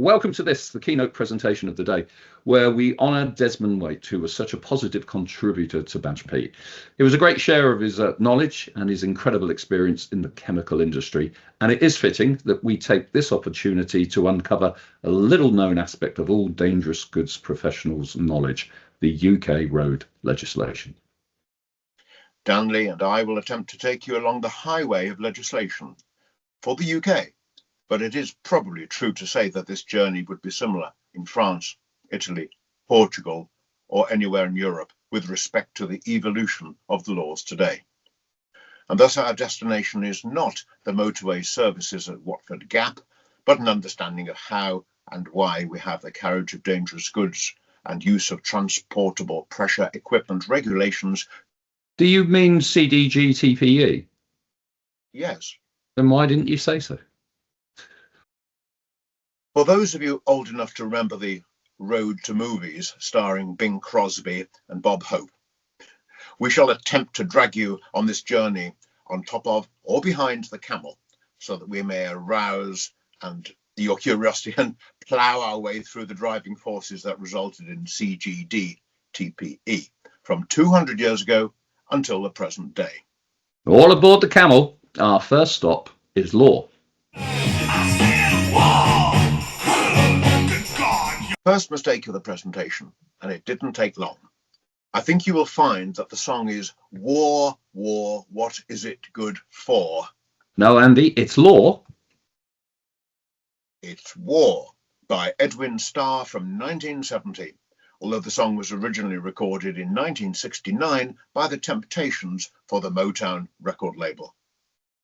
Welcome to the keynote presentation of the day, where we honour Desmond Waite, who was such a positive contributor to BADGP. He was a great share of his knowledge and his incredible experience in the chemical industry, and it is fitting that we take this opportunity to uncover a little-known aspect of all dangerous goods professionals' knowledge, the UK road legislation. Dan Lee and I will attempt to take you along the highway of legislation for the UK. But it is probably true to say that this journey would be similar in France, Italy, Portugal, or anywhere in Europe with respect to the evolution of the laws today. And thus our destination is not the motorway services at Watford Gap, but an understanding of how and why we have the carriage of dangerous goods and use of transportable pressure equipment regulations. Do you mean CDGTPE? Yes. Then why didn't you say so? For those of you old enough to remember the Road to movies starring Bing Crosby and Bob Hope, we shall attempt to drag you on this journey on top of or behind the camel so that we may arouse your curiosity and plough our way through the driving forces that resulted in CDGTPE from 200 years ago until the present day. All aboard the camel. Our first stop is law. First mistake of the presentation, and it didn't take long. I think you will find that the song is War, War, What Is It Good For? No, Andy, it's law. It's War by Edwin Starr from 1970, although the song was originally recorded in 1969 by the Temptations for the Motown record label.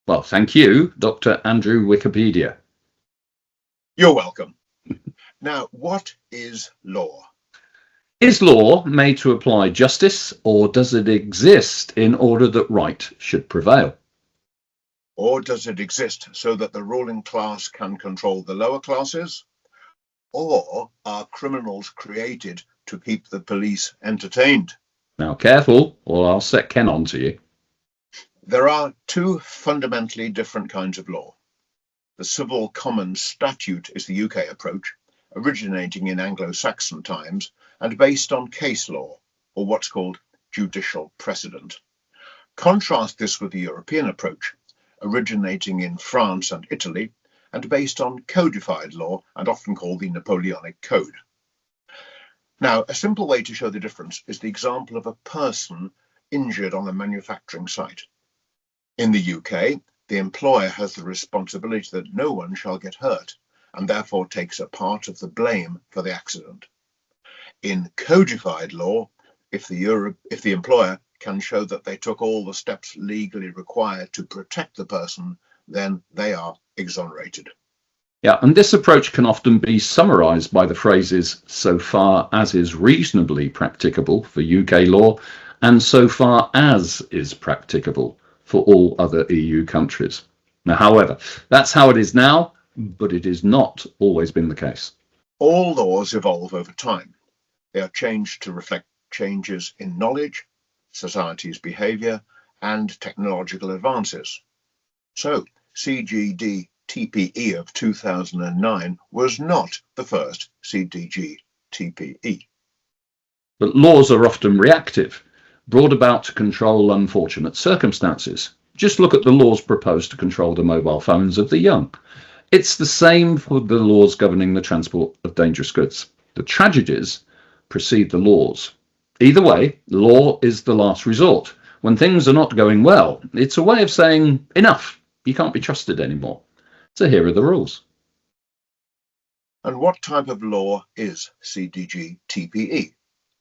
Well, thank you, Dr. Andrew Wikipedia. You're welcome. Now, what is law? Is law made to apply justice, or does it exist in order that right should prevail? Or does it exist so that the ruling class can control the lower classes? Or are criminals created to keep the police entertained? Now, careful, or I'll set Ken on to you. There are two fundamentally different kinds of law. The Civil Common Statute is the UK approach, originating in Anglo-Saxon times and based on case law, or what's called judicial precedent. Contrast this with the European approach, originating in France and Italy and based on codified law and often called the Napoleonic Code. Now, a simple way to show the difference is the example of a person injured on a manufacturing site. In the UK, the employer has the responsibility that no one shall get hurt, and therefore takes a part of the blame for the accident. In codified law, if the employer can show that they took all the steps legally required to protect the person, then they are exonerated. Yeah, and this approach can often be summarised by the phrases so far as is reasonably practicable for UK law and so far as is practicable for all other EU countries. Now, however, that's how it is now, but it has not always been the case. All laws evolve over time. They are changed to reflect changes in knowledge, society's behaviour, and technological advances. So, CDGTPE of 2009 was not the first CDGTPE. But laws are often reactive, brought about to control unfortunate circumstances. Just look at the laws proposed to control the mobile phones of the young. It's the same for the laws governing the transport of dangerous goods. The tragedies precede the laws. Either way, law is the last resort. When things are not going well, it's a way of saying, enough, you can't be trusted anymore. So here are the rules. And what type of law is CDGTPE?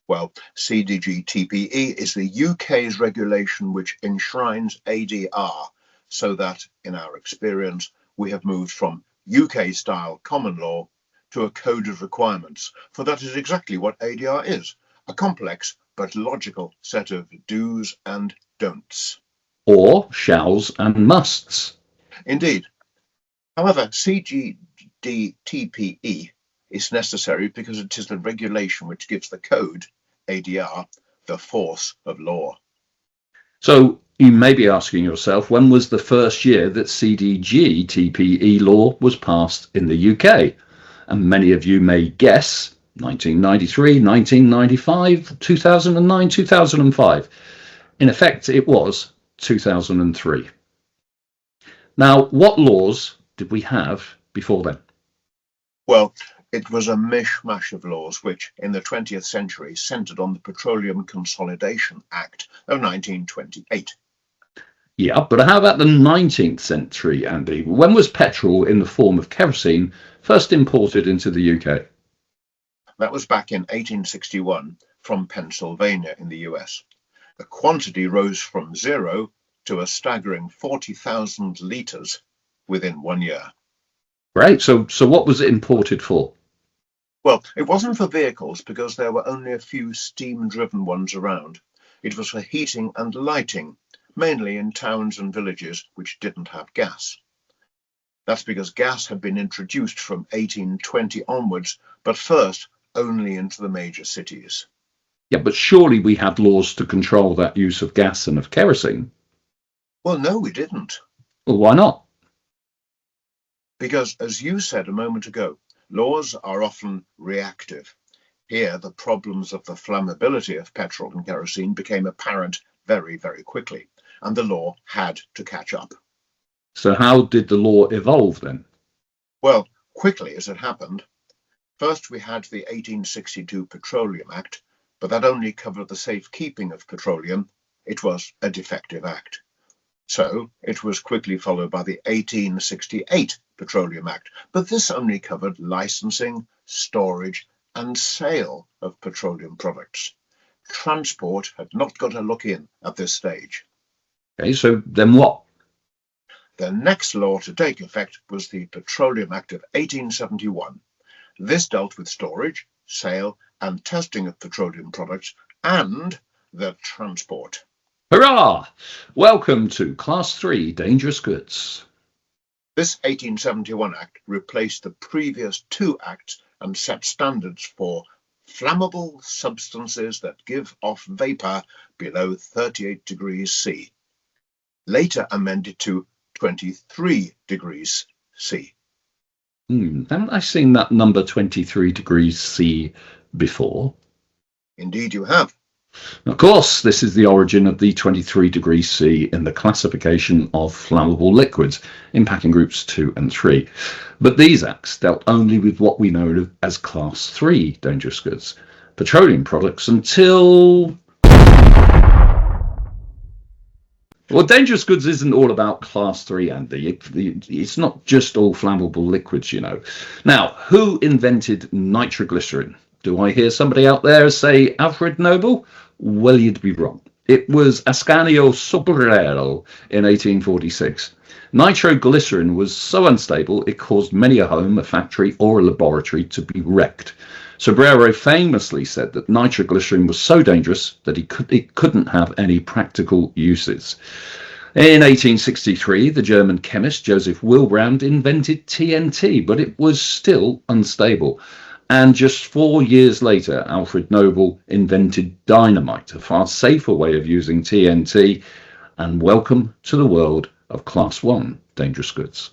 Well, CDGTPE is the UK's regulation which enshrines ADR, so that, in our experience, we have moved from UK-style common law to a code of requirements, for that is exactly what ADR is, a complex but logical set of do's and don'ts. Or shalls and musts. Indeed. However, CDGTPE is necessary because it is the regulation which gives the code, ADR, the force of law. So you may be asking yourself, when was the first year that CDGTPE law was passed in the UK? And many of you may guess 1993, 1995, 2009, 2005. In effect, it was 2003. Now, what laws did we have before then? Well, it was a mishmash of laws which, in the 20th century, centred on the Petroleum Consolidation Act of 1928. Yeah, but how about the 19th century, Andy? When was petrol in the form of kerosene first imported into the UK? That was back in 1861 from Pennsylvania in the US. The quantity rose from 0 to a staggering 40,000 litres within 1 year. Right, so what was it imported for? Well, it wasn't for vehicles because there were only a few steam-driven ones around. It was for heating and lighting, mainly in towns and villages which didn't have gas. That's because gas had been introduced from 1820 onwards, but first only into the major cities. Yeah, but surely we had laws to control that use of gas and of kerosene. Well, no, we didn't. Well, why not? Because, as you said a moment ago, laws are often reactive. Here, the problems of the flammability of petrol and kerosene became apparent very, very quickly, and the law had to catch up. So how did the law evolve then? Well, quickly as it happened. First, we had the 1862 Petroleum Act, but that only covered the safekeeping of petroleum. It was a defective act. So it was quickly followed by the 1868 Petroleum Act, but this only covered licensing, storage and sale of petroleum products. Transport had not got a look in at this stage. Okay, so then what? The next law to take effect was the Petroleum Act of 1871. This dealt with storage, sale and testing of petroleum products and their transport. Hurrah! Welcome to Class 3 Dangerous Goods. This 1871 Act replaced the previous two acts and set standards for flammable substances that give off vapour below 38 degrees C, later amended to 23 degrees C. Haven't I seen that number 23 degrees C before? Indeed you have. Of course, this is the origin of the 23 degrees C in the classification of flammable liquids in packing groups 2 and 3. But these acts dealt only with what we know as Class 3 dangerous goods, petroleum products, until... Well, dangerous goods isn't all about Class 3, Andy. It's not just all flammable liquids, you know. Now, who invented nitroglycerin? Do I hear somebody out there say Alfred Nobel? Well, you'd be wrong. It was Ascanio Sobrero in 1846. Nitroglycerin was so unstable it caused many a home, a factory or a laboratory to be wrecked. Sobrero famously said that nitroglycerin was so dangerous that it couldn't have any practical uses. In 1863, the German chemist Joseph Wilbrand invented TNT, but it was still unstable. And just 4 years later, Alfred Nobel invented dynamite, a far safer way of using TNT. And welcome to the world of Class 1 dangerous goods.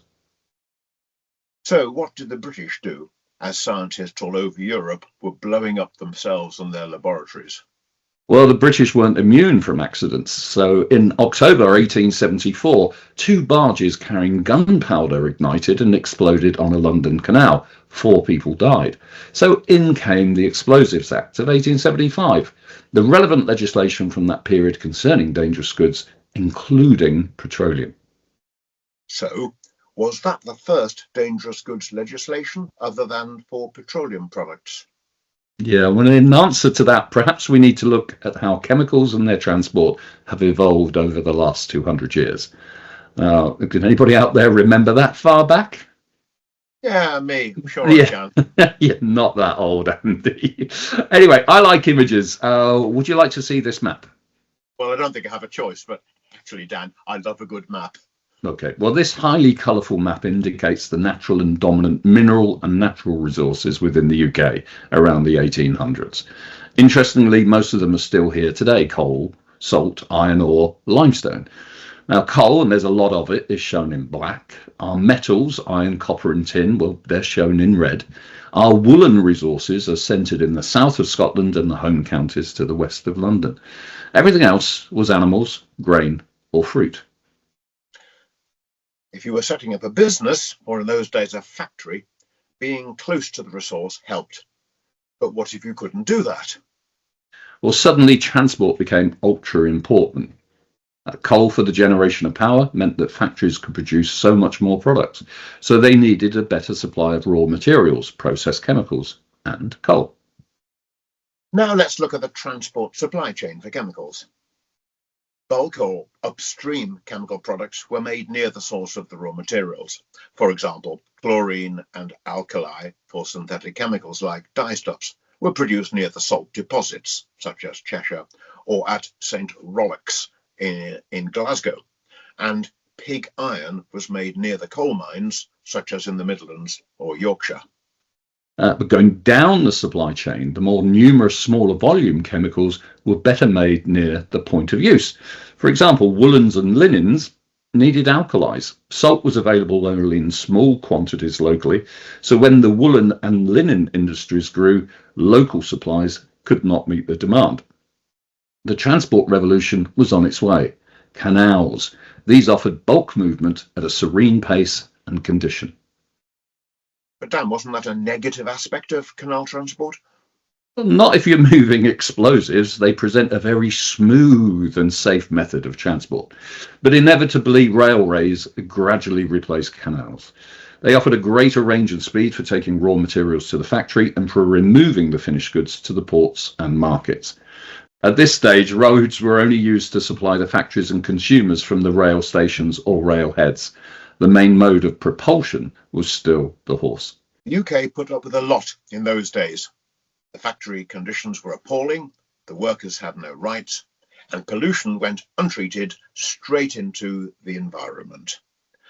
So what did the British do as scientists all over Europe were blowing up themselves and their laboratories? Well, the British weren't immune from accidents. So in October 1874, 2 barges carrying gunpowder ignited and exploded on a London canal. 4 people died. So in came the Explosives Act of 1875, the relevant legislation from that period concerning dangerous goods, including petroleum. So, was that the first dangerous goods legislation other than for petroleum products? Yeah, well, in answer to that, perhaps we need to look at how chemicals and their transport have evolved over the last 200 years. Can anybody out there remember that far back? Yeah, me. I'm sure Yeah. I can. You're not that old, Andy. Anyway, I like images. Would you like to see this map? Well, I don't think I have a choice, but actually, Dan, I love a good map. Okay, well, this highly colourful map indicates the natural and dominant mineral and natural resources within the UK around the 1800s. Interestingly, most of them are still here today: coal, salt, iron ore, limestone. Now, coal, and there's a lot of it, is shown in black. Our metals, iron, copper and tin, well, they're shown in red. Our woolen resources are centred in the south of Scotland and the home counties to the west of London. Everything else was animals, grain or fruit. If you were setting up a business, or in those days a factory, being close to the resource helped. But what if you couldn't do that? Well, suddenly transport became ultra important. Coal for the generation of power meant that factories could produce so much more products, so they needed a better supply of raw materials, processed chemicals, and coal. Now let's look at the transport supply chain for chemicals. Bulk or upstream chemical products were made near the source of the raw materials. For example, chlorine and alkali for synthetic chemicals like dyestuffs were produced near the salt deposits, such as Cheshire, or at St. Rollox in Glasgow, and pig iron was made near the coal mines, such as in the Midlands or Yorkshire. But going down the supply chain, the more numerous smaller volume chemicals were better made near the point of use. For example, woolens and linens needed alkalis. Salt was available only in small quantities locally, so when the woolen and linen industries grew, local supplies could not meet the demand. The transport revolution was on its way. Canals. These offered bulk movement at a serene pace and condition. But Dan, wasn't that a negative aspect of canal transport? Well, not if you're moving explosives. They present a very smooth and safe method of transport. But inevitably, railways gradually replaced canals. They offered a greater range and speed for taking raw materials to the factory and for removing the finished goods to the ports and markets. At this stage, roads were only used to supply the factories and consumers from the rail stations or railheads. The main mode of propulsion was still the horse. The UK put up with a lot in those days. The factory conditions were appalling, the workers had no rights, and pollution went untreated straight into the environment.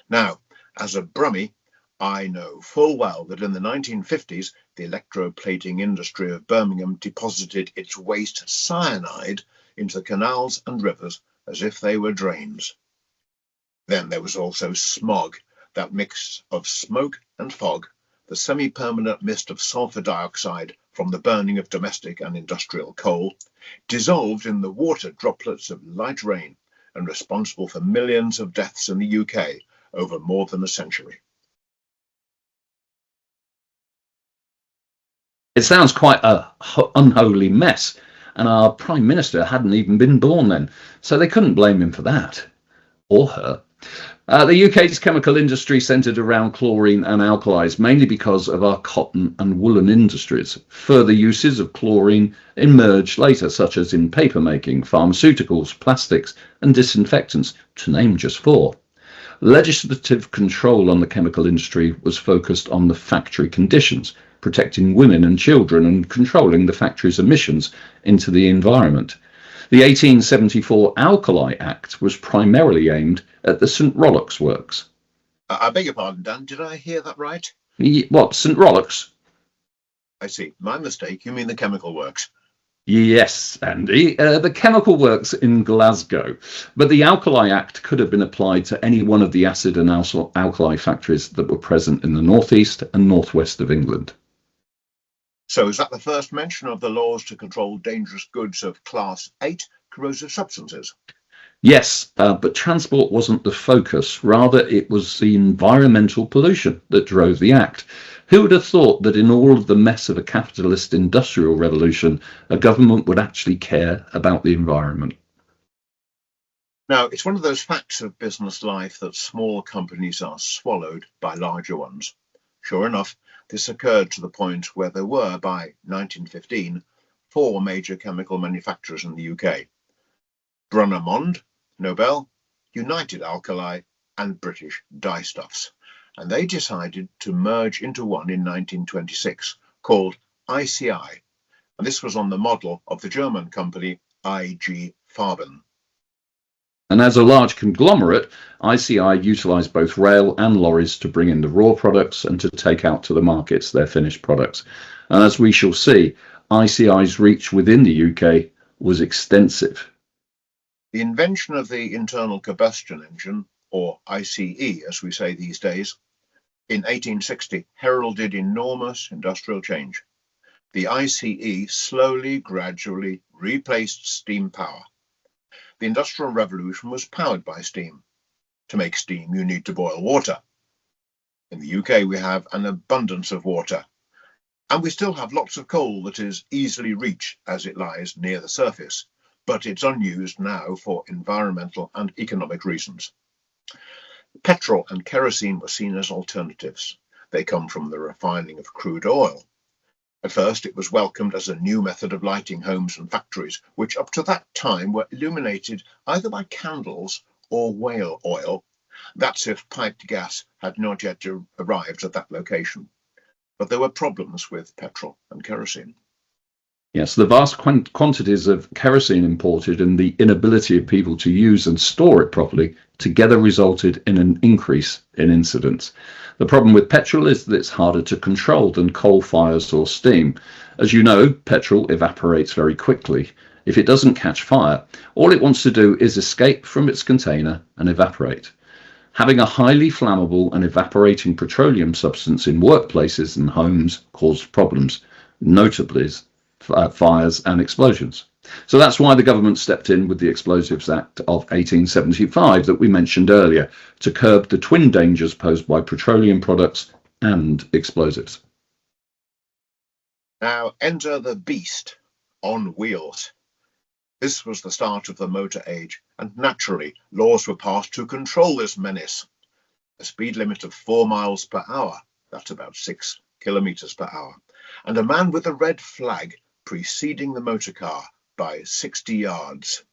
Now, as a Brummie, I know full well that in the 1950s, the electroplating industry of Birmingham deposited its waste cyanide into the canals and rivers as if they were drains. Then there was also smog, that mix of smoke and fog, the semi-permanent mist of sulfur dioxide from the burning of domestic and industrial coal, dissolved in the water droplets of light rain and responsible for millions of deaths in the UK over more than a century. It sounds quite an unholy mess, and our Prime Minister hadn't even been born then, so they couldn't blame him for that, or her. The UK's chemical industry centred around chlorine and alkalis, mainly because of our cotton and woolen industries. Further uses of chlorine emerged later, such as in paper making, pharmaceuticals, plastics and disinfectants, to name just four. Legislative control on the chemical industry was focused on the factory conditions, protecting women and children and controlling the factory's emissions into the environment. The 1874 Alkali Act was primarily aimed at the St. Rollox works. I beg your pardon, Dan, did I hear that right? What, St. Rollox? I see, my mistake, you mean the chemical works. Yes, Andy, the chemical works in Glasgow, but the Alkali Act could have been applied to any one of the acid and alkali factories that were present in the northeast and northwest of England. So is that the first mention of the laws to control dangerous goods of Class 8 corrosive substances? Yes, but transport wasn't the focus. Rather, it was the environmental pollution that drove the act. Who would have thought that in all of the mess of a capitalist industrial revolution, a government would actually care about the environment? Now, it's one of those facts of business life that small companies are swallowed by larger ones. Sure enough, this occurred to the point where there were, by 1915, 4 major chemical manufacturers in the UK. Brunner-Mond, Nobel, United Alkali and British Dyestuffs. And they decided to merge into one in 1926 called ICI. And this was on the model of the German company IG Farben. And as a large conglomerate, ICI utilised both rail and lorries to bring in the raw products and to take out to the markets their finished products. And as we shall see, ICI's reach within the UK was extensive. The invention of the internal combustion engine, or ICE as we say these days, in 1860 heralded enormous industrial change. The ICE slowly, gradually replaced steam power. The Industrial Revolution was powered by steam. To make steam, you need to boil water. In the UK, we have an abundance of water, and we still have lots of coal that is easily reached as it lies near the surface, but it's unused now for environmental and economic reasons. Petrol and kerosene were seen as alternatives. They come from the refining of crude oil. At first, it was welcomed as a new method of lighting homes and factories, which up to that time were illuminated either by candles or whale oil. That's if piped gas had not yet arrived at that location. But there were problems with petrol and kerosene. Yes, the vast quantities of kerosene imported and the inability of people to use and store it properly together resulted in an increase in incidents. The problem with petrol is that it's harder to control than coal fires or steam. As you know, petrol evaporates very quickly. If it doesn't catch fire, all it wants to do is escape from its container and evaporate. Having a highly flammable and evaporating petroleum substance in workplaces and homes caused problems, notably fires and explosions. So that's why the government stepped in with the Explosives Act of 1875 that we mentioned earlier to curb the twin dangers posed by petroleum products and explosives. Now enter the beast on wheels. This was the start of the motor age, and naturally laws were passed to control this menace. A speed limit of 4 miles per hour, that's about 6 kilometers per hour, and a man with a red flag preceding the motor car by 60 yards.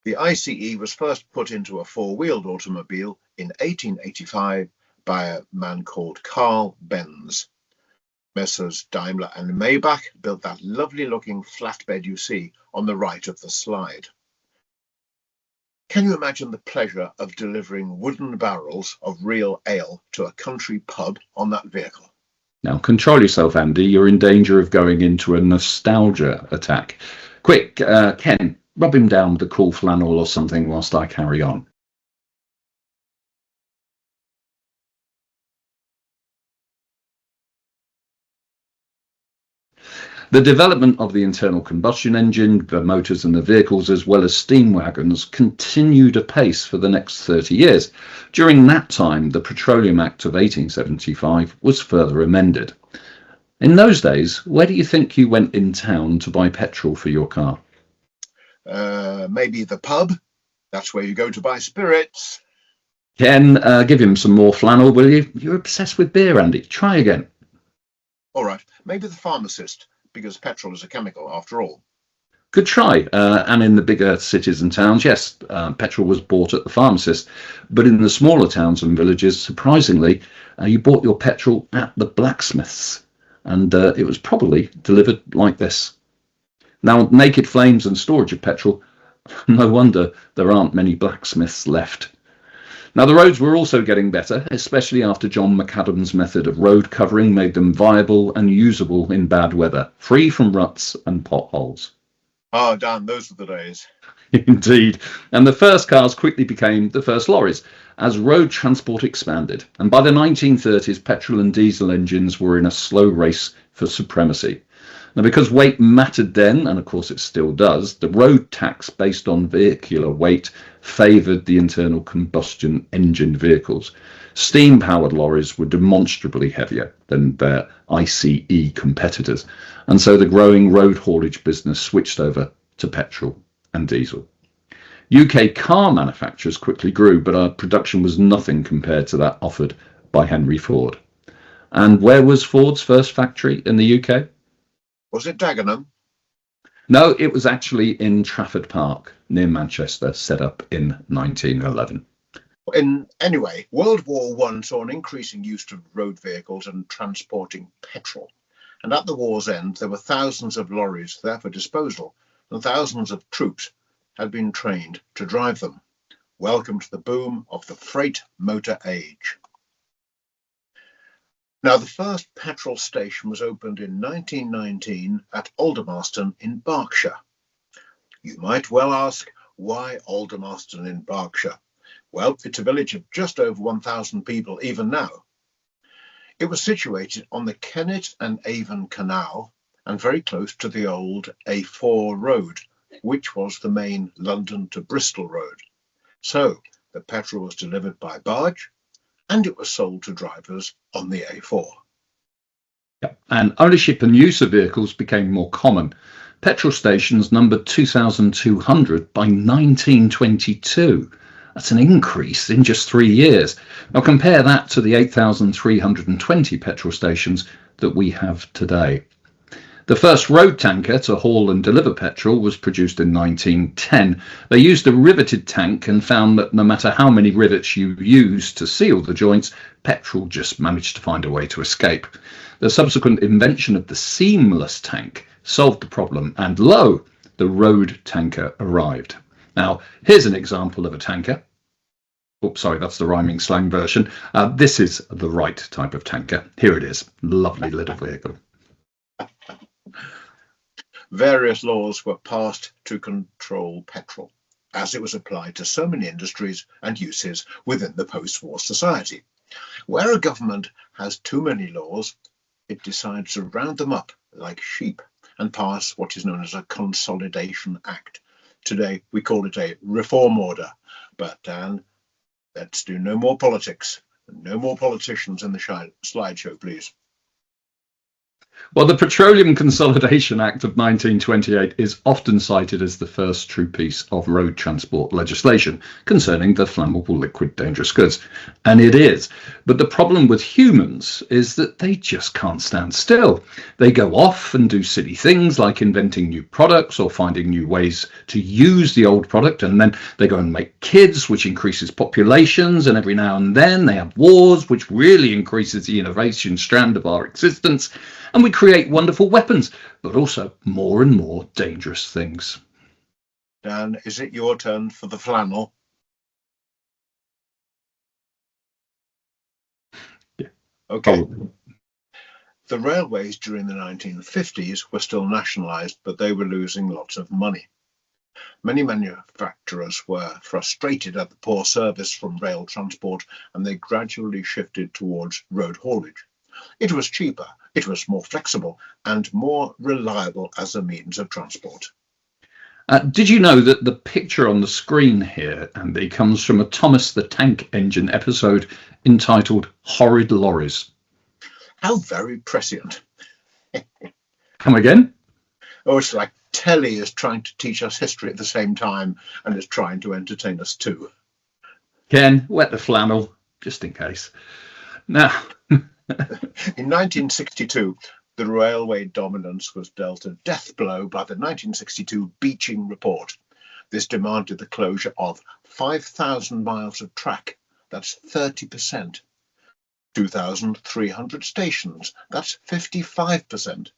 The ICE was first put into a four-wheeled automobile in 1885 by a man called Carl Benz. Messrs. Daimler and Maybach built that lovely-looking flatbed you see on the right of the slide. Can you imagine the pleasure of delivering wooden barrels of real ale to a country pub on that vehicle? Now, control yourself, Andy. You're in danger of going into a nostalgia attack. Quick, Ken, rub him down with a cool flannel or something whilst I carry on. The development of the internal combustion engine, the motors and the vehicles, as well as steam wagons, continued apace for the next 30 years. During that time, the Petroleum Act of 1875 was further amended. In those days, where do you think you went in town to buy petrol for your car? Maybe the pub. That's where you go to buy spirits. Ken, give him some more flannel, will you? You're obsessed with beer, Andy. Try again. All right, maybe the pharmacist, because petrol is a chemical after all. Good try. And in the bigger cities and towns, yes, petrol was bought at the pharmacist. But in the smaller towns and villages, surprisingly, you bought your petrol at the blacksmiths. And it was probably delivered like this. Now, naked flames and storage of petrol, no wonder there aren't many blacksmiths left. Now, the roads were also getting better, especially after John McAdam's method of road covering made them viable and usable in bad weather, free from ruts and potholes. Oh, Dan, those were the days. Indeed. And the first cars quickly became the first lorries as road transport expanded. And by the 1930s, petrol and diesel engines were in a slow race for supremacy. Now, because weight mattered then, and of course it still does, the road tax based on vehicular weight favoured the internal combustion engine vehicles. Steam-powered lorries were demonstrably heavier than their ICE competitors, and so the growing road haulage business switched over to petrol and diesel. UK car manufacturers quickly grew, but our production was nothing compared to that offered by Henry Ford. And where was Ford's first factory in the UK? Was it Dagenham? No, it was actually in Trafford Park, near Manchester, set up in 1911. Anyway, World War I saw an increasing use of road vehicles and transporting petrol. And at the war's end, there were thousands of lorries there for disposal, and thousands of troops had been trained to drive them. Welcome to the boom of the freight motor age. Now, the first petrol station was opened in 1919 at Aldermaston in Berkshire. You might well ask, Why Aldermaston in Berkshire? Well, it's a village of just over 1,000 people even now. It was situated on the Kennet and Avon Canal and very close to the old A4 road, which was the main London to Bristol road. So the petrol was delivered by barge and it was sold to drivers on the A4. Yep. And ownership and use of vehicles became more common. Petrol stations numbered 2,200 by 1922. That's an increase in just 3 years. Now compare that to the 8,320 petrol stations that we have today. The first road tanker to haul and deliver petrol was produced in 1910. They used a riveted tank and found that no matter how many rivets you used to seal the joints, petrol just managed to find a way to escape. The subsequent invention of the seamless tank solved the problem, and lo, the road tanker arrived. Now, here's an example of a tanker. Oops, sorry, that's the rhyming slang version. This is the right type of tanker. Here it is. Lovely little vehicle. Various laws were passed to control petrol, as it was applied to so many industries and uses within the post-war society. Where a government has too many laws, it decides to round them up like sheep and pass what is known as a Consolidation Act. Today we call it a reform order. But Dan, let's do no more politics. No more politicians in the slideshow, please. Well, the Petroleum Consolidation Act of 1928 is often cited as the first true piece of road transport legislation concerning the flammable liquid dangerous goods. And it is. But the problem with humans is that they just can't stand still. They go off and do silly things like inventing new products or finding new ways to use the old product. And then they go and make kids, which increases populations. And every now and then they have wars, which really increases the innovation strand of our existence. And we create wonderful weapons, but also more and more dangerous things. Dan, is it your turn for the flannel? Yeah. Okay. Oh. The railways during the 1950s were still nationalised, but they were losing lots of money. Many manufacturers were frustrated at the poor service from rail transport, and they gradually shifted towards road haulage. It was cheaper, it was more flexible, and more reliable as a means of transport. Did you know that the picture on the screen here, Andy, comes from a Thomas the Tank Engine episode entitled Horrid Lorries? How very prescient. Come again? Oh, it's like telly is trying to teach us history at the same time and is trying to entertain us too. Ken, wet the flannel, just in case. Now... In 1962, the railway dominance was dealt a death blow by the 1962 Beeching Report. This demanded the closure of 5,000 miles of track, that's 30%, 2,300 stations, that's 55%,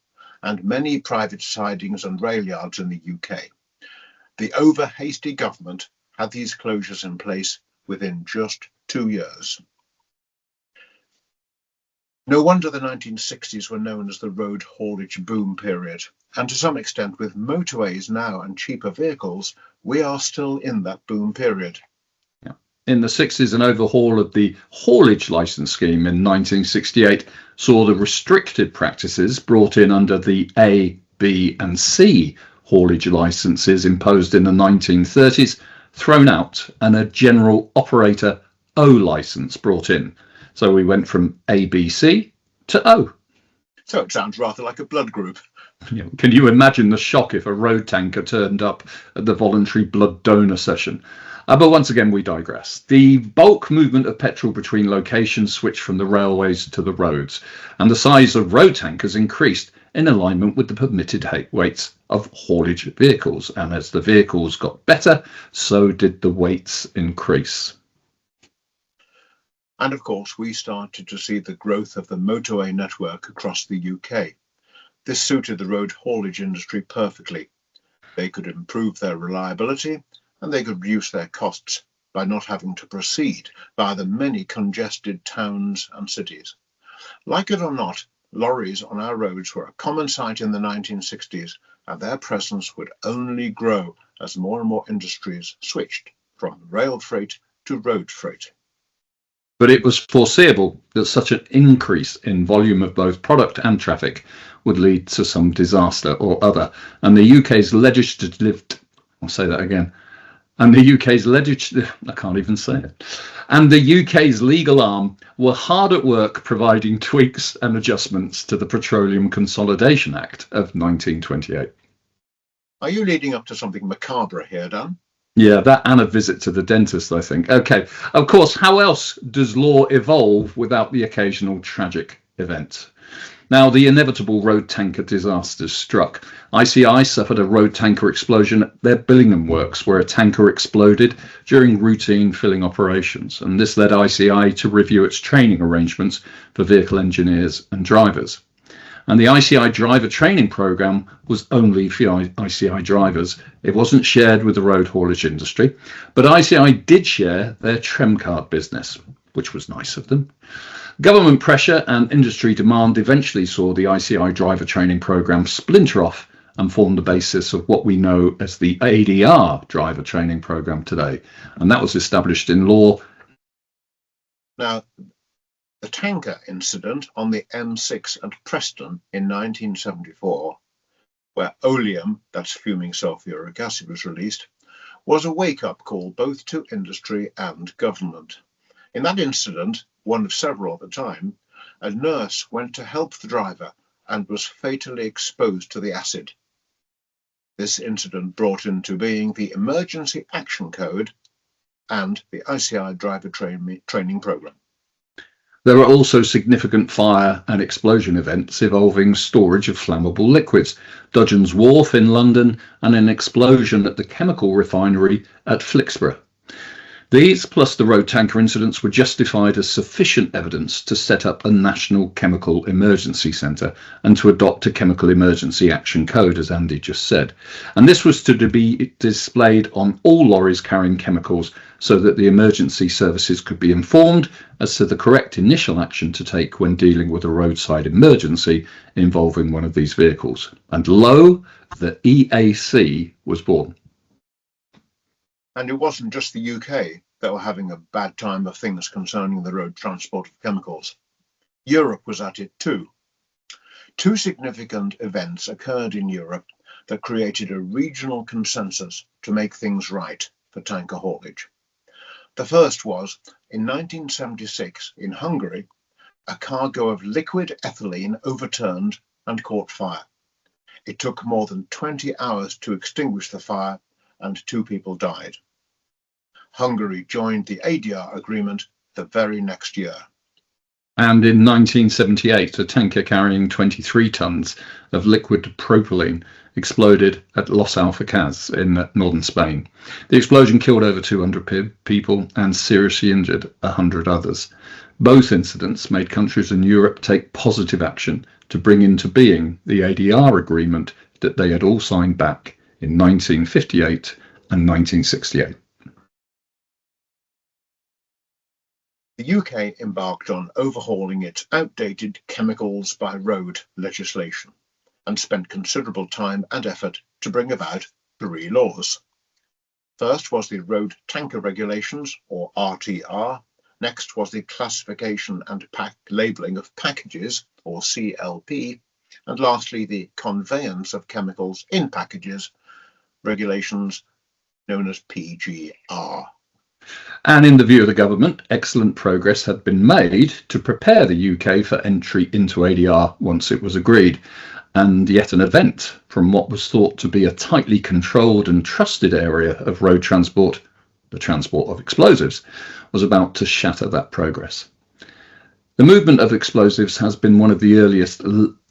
and many private sidings and rail yards in the UK. The over-hasty government had these closures in place within just 2 years. No wonder the 1960s were known as the road haulage boom period, and to some extent with motorways now and cheaper vehicles, we are still in that boom period. Yeah. In the 60s, an overhaul of the haulage licence scheme in 1968 saw the restricted practices brought in under the A, B and C haulage licences imposed in the 1930s thrown out and a general operator O licence brought in. So we went from ABC to O. So it sounds rather like a blood group. Can you imagine the shock if a road tanker turned up at the voluntary blood donor session? But once again, we digress. The bulk movement of petrol between locations switched from the railways to the roads, and the size of road tankers increased in alignment with the permitted weights of haulage vehicles. And as the vehicles got better, so did the weights increase. And of course, we started to see the growth of the motorway network across the UK. This suited the road haulage industry perfectly. They could improve their reliability and they could reduce their costs by not having to proceed via the many congested towns and cities. Like it or not, lorries on our roads were a common sight in the 1960s, and their presence would only grow as more and more industries switched from rail freight to road freight. But it was foreseeable that such an increase in volume of both product and traffic would lead to some disaster or other, and the UK's legislative, I'll say that again, and the UK's legislative, I can't even say it, and the UK's legal arm were hard at work providing tweaks and adjustments to the Petroleum Consolidation Act of 1928. Are you leading up to something macabre here, Dan? Yeah, that and a visit to the dentist, I think. Okay, of course, how else does law evolve without the occasional tragic event? Now, the inevitable road tanker disasters struck. ICI suffered a road tanker explosion at their Billingham works, where a tanker exploded during routine filling operations, and this led ICI to review its training arrangements for vehicle engineers and drivers. And the ICI driver training program was only for ICI drivers. It wasn't shared with the road haulage industry, but ICI did share their Tremcard business, which was nice of them. Government pressure and industry demand eventually saw the ICI driver training program splinter off and form the basis of what we know as the ADR driver training program today. And that was established in law. Now, the tanker incident on the M6 at Preston in 1974, where oleum, that's fuming sulfuric acid, was released, was a wake-up call both to industry and government. In that incident, one of several at the time, a nurse went to help the driver and was fatally exposed to the acid. This incident brought into being the Emergency Action Code and the ICI driver training program. There are also significant fire and explosion events involving storage of flammable liquids, Dudgeon's Wharf in London, and an explosion at the chemical refinery at Flixborough. These, plus the road tanker incidents, were justified as sufficient evidence to set up a national chemical emergency centre and to adopt a chemical emergency action code, as Andy just said. And this was to be displayed on all lorries carrying chemicals so that the emergency services could be informed as to the correct initial action to take when dealing with a roadside emergency involving one of these vehicles. And lo, the EAC was born. And it wasn't just the UK that were having a bad time of things concerning the road transport of chemicals. Europe was at it too. Two significant events occurred in Europe that created a regional consensus to make things right for tanker haulage. The first was, in 1976 in Hungary, a cargo of liquid ethylene overturned and caught fire. It took more than 20 hours to extinguish the fire and 2 people died. Hungary joined the ADR agreement the very next year. And in 1978, a tanker carrying 23 tons of liquid propylene exploded at Los Alforcas in northern Spain. The explosion killed over 200 people and seriously injured 100 others. Both incidents made countries in Europe take positive action to bring into being the ADR agreement that they had all signed back in 1958 and 1968. The UK embarked on overhauling its outdated chemicals by road legislation and spent considerable time and effort to bring about 3 laws. First was the Road Tanker Regulations, or RTR. Next was the Classification and Labelling of Packages, or CLP. And lastly, the Conveyance of Chemicals in Packages Regulations, known as PGR. And in the view of the government, excellent progress had been made to prepare the UK for entry into ADR once it was agreed. And yet an event from what was thought to be a tightly controlled and trusted area of road transport, the transport of explosives, was about to shatter that progress. The movement of explosives has been one of the earliest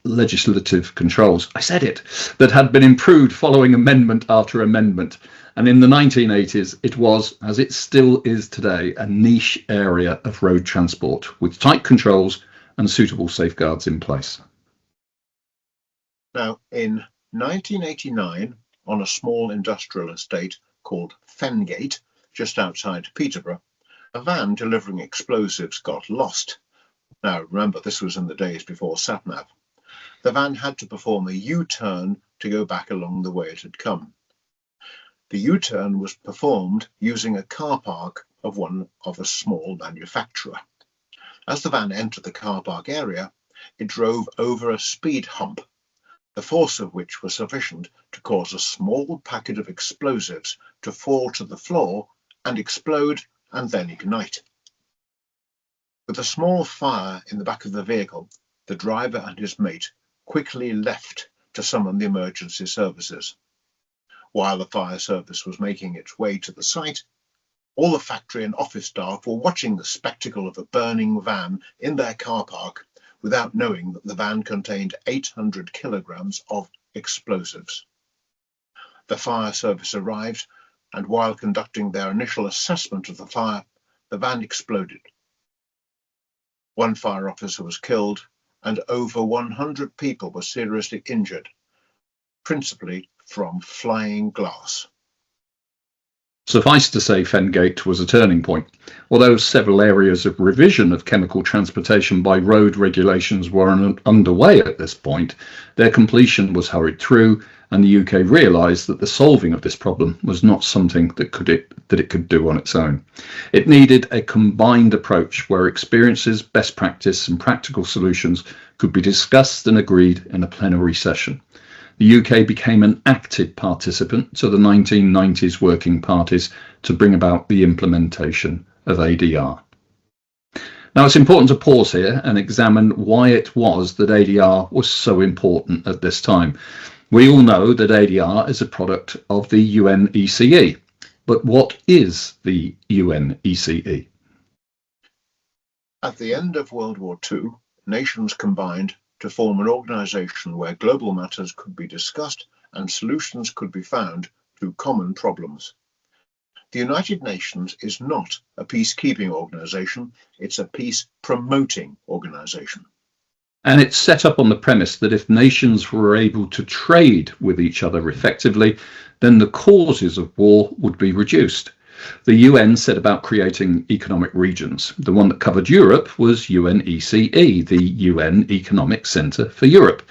legislative controls, I said it, that had been improved following amendment after amendment. And in the 1980s, it was, as it still is today, a niche area of road transport with tight controls and suitable safeguards in place. Now, in 1989, on a small industrial estate called Fengate, just outside Peterborough, a van delivering explosives got lost. Now, remember, this was in the days before sat-nav. The van had to perform a U-turn to go back along the way it had come. The U-turn was performed using a car park of a small manufacturer. As the van entered the car park area, it drove over a speed hump, the force of which was sufficient to cause a small packet of explosives to fall to the floor and explode and then ignite. With a small fire in the back of the vehicle, the driver and his mate quickly left to summon the emergency services. While the fire service was making its way to the site, all the factory and office staff were watching the spectacle of a burning van in their car park without knowing that the van contained 800 kilograms of explosives. The fire service arrived, and while conducting their initial assessment of the fire, the van exploded. One fire officer was killed, and over 100 people were seriously injured, principally from flying glass. Suffice to say, Fengate was a turning point. Although several areas of revision of chemical transportation by road regulations were underway at this point, their completion was hurried through, and the UK realised that the solving of this problem was not something that it could do on its own. It needed a combined approach where experiences, best practice and practical solutions could be discussed and agreed in a plenary session. The UK became an active participant to the 1990s working parties to bring about the implementation of ADR. Now, it's important to pause here and examine why it was that ADR was so important at this time. We all know that ADR is a product of the UNECE, but what is the UNECE? At the end of World War II, nations combined to form an organisation where global matters could be discussed and solutions could be found to common problems. The United Nations is not a peacekeeping organisation, it's a peace-promoting organisation. And it's set up on the premise that if nations were able to trade with each other effectively, then the causes of war would be reduced. The UN set about creating economic regions. The one that covered Europe was UNECE, the UN Economic Centre for Europe.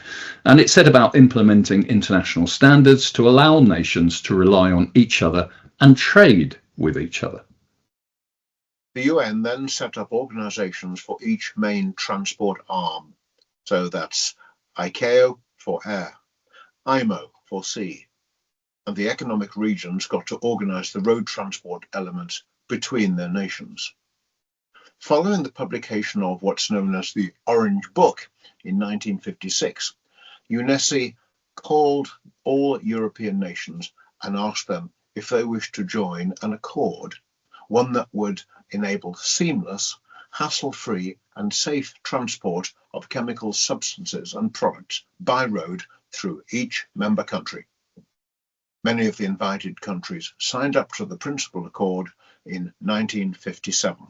And it set about implementing international standards to allow nations to rely on each other and trade with each other. The UN then set up organisations for each main transport arm. So that's ICAO for air, IMO for sea, and the economic regions got to organise the road transport elements between their nations. Following the publication of what's known as the Orange Book in 1956, UNECE called all European nations and asked them if they wished to join an accord, one that would enable seamless, hassle-free and safe transport of chemical substances and products by road through each member country. Many of the invited countries signed up to the Principal Accord in 1957.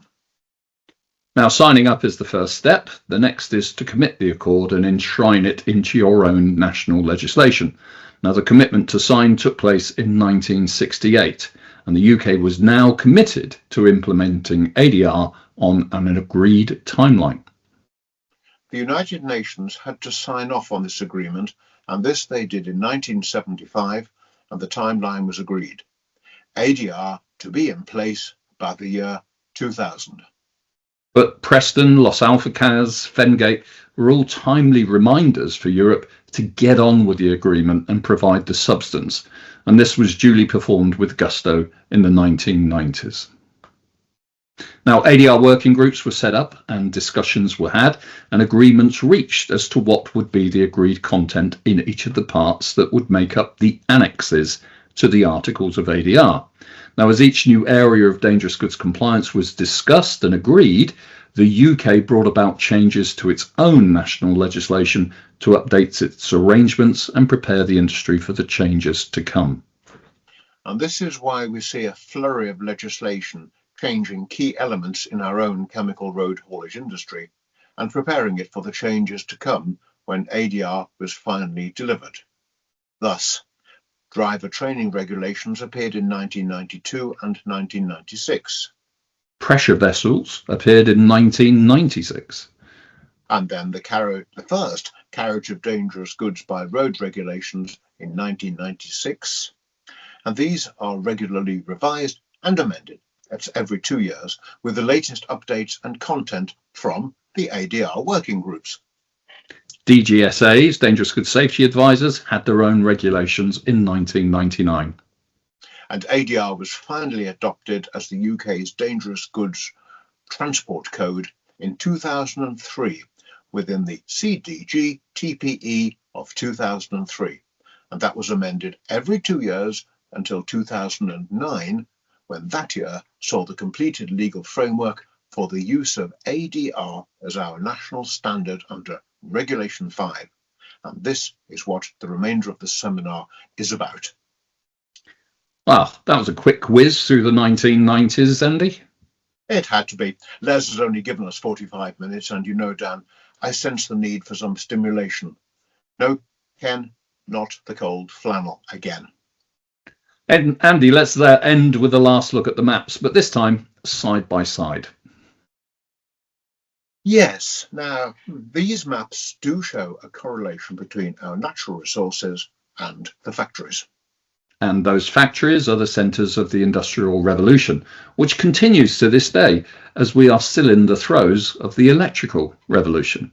Now, signing up is the first step. The next is to commit the accord and enshrine it into your own national legislation. Now, the commitment to sign took place in 1968, and the UK was now committed to implementing ADR on an agreed timeline. The United Nations had to sign off on this agreement, and this they did in 1975, and the timeline was agreed. ADR to be in place by the year 2000. But Preston, Los Alforcas, Fengate were all timely reminders for Europe to get on with the agreement and provide the substance, and this was duly performed with gusto in the 1990s. Now, ADR working groups were set up and discussions were had and agreements reached as to what would be the agreed content in each of the parts that would make up the annexes to the articles of ADR. Now, as each new area of dangerous goods compliance was discussed and agreed, the UK brought about changes to its own national legislation to update its arrangements and prepare the industry for the changes to come. And this is why we see a flurry of legislation changing key elements in our own chemical road haulage industry and preparing it for the changes to come when ADR was finally delivered. Thus, driver training regulations appeared in 1992 and 1996. Pressure vessels appeared in 1996. And then the first carriage of dangerous goods by road regulations in 1996. and these are regularly revised and amended. That's every 2 years, with the latest updates and content from the ADR working groups. DGSA's, Dangerous Goods Safety Advisors, had their own regulations in 1999. And ADR was finally adopted as the UK's Dangerous Goods Transport Code in 2003 within the CDGTPE of 2003. And that was amended every 2 years until 2009, when that year saw the completed legal framework for the use of ADR as our national standard under Regulation 5. And this is what the remainder of the seminar is about. Well, that was a quick whiz through the 1990s, Andy. It had to be. Les has only given us 45 minutes, and you know, Dan, I sense the need for some stimulation. No, Ken, not the cold flannel again. And Andy, let's end with the last look at the maps, but this time side by side. Yes, now these maps do show a correlation between our natural resources and the factories. And those factories are the centres of the Industrial Revolution, which continues to this day, as we are still in the throes of the Electrical Revolution.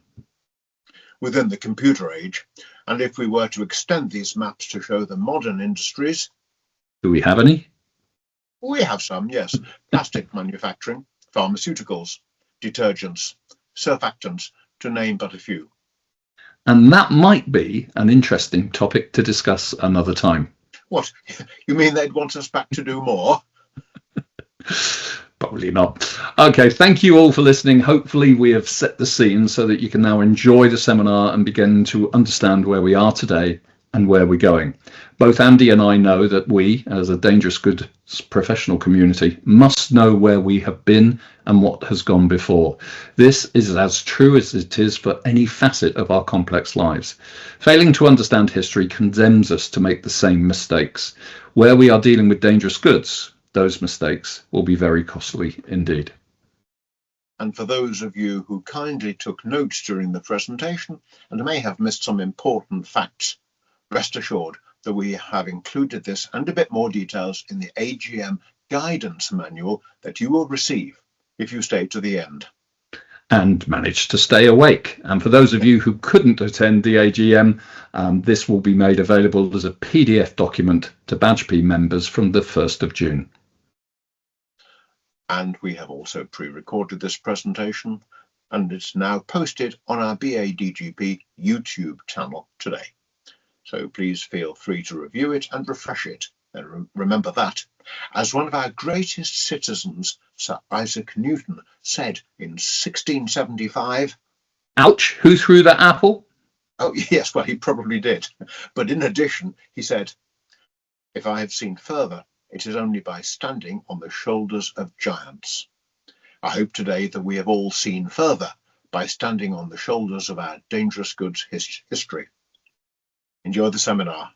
Within the computer age, and if we were to extend these maps to show the modern industries. Do we have any? We have some, yes. Plastic manufacturing, pharmaceuticals, detergents, surfactants, to name but a few. And that might be an interesting topic to discuss another time. What, you mean they'd want us back to do more? Probably not. Okay, thank you all for listening. Hopefully we have set the scene so that you can now enjoy the seminar and begin to understand where we are today and where we're going. Both Andy and I know that we, as a Dangerous Goods professional community, must know where we have been and what has gone before. This is as true as it is for any facet of our complex lives. Failing to understand history condemns us to make the same mistakes. Where we are dealing with dangerous goods, those mistakes will be very costly indeed. And for those of you who kindly took notes during the presentation and may have missed some important facts, rest assured that we have included this and a bit more details in the AGM guidance manual that you will receive if you stay to the end. And manage to stay awake. And for those of you who couldn't attend the AGM, this will be made available as a PDF document to BADGP members from the 1st of June. And we have also pre-recorded this presentation, and it's now posted on our BADGP YouTube channel today. So please feel free to review it and refresh it. And remember that, as one of our greatest citizens, Sir Isaac Newton, said in 1675... Ouch, who threw that apple? Oh, yes, well, he probably did. But in addition, he said, if I have seen further, it is only by standing on the shoulders of giants. I hope today that we have all seen further by standing on the shoulders of our dangerous goods history. Enjoy the seminar.